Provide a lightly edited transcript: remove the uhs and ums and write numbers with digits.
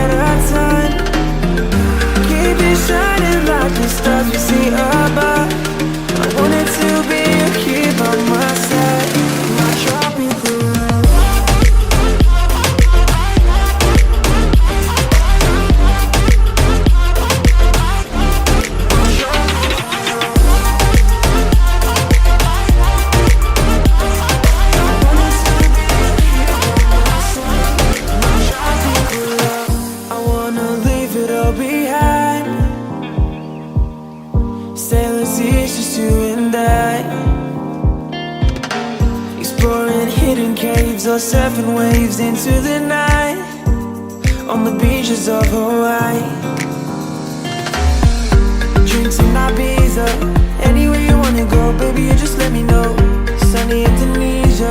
at a time. Keep it shining like the stars we see above. I wanted to be here by my side. My tropical love. Or surfing waves into the night on the beaches of Hawaii. Drinks in Ibiza, anywhere you wanna go, baby, you just let me know. Sunny Indonesia,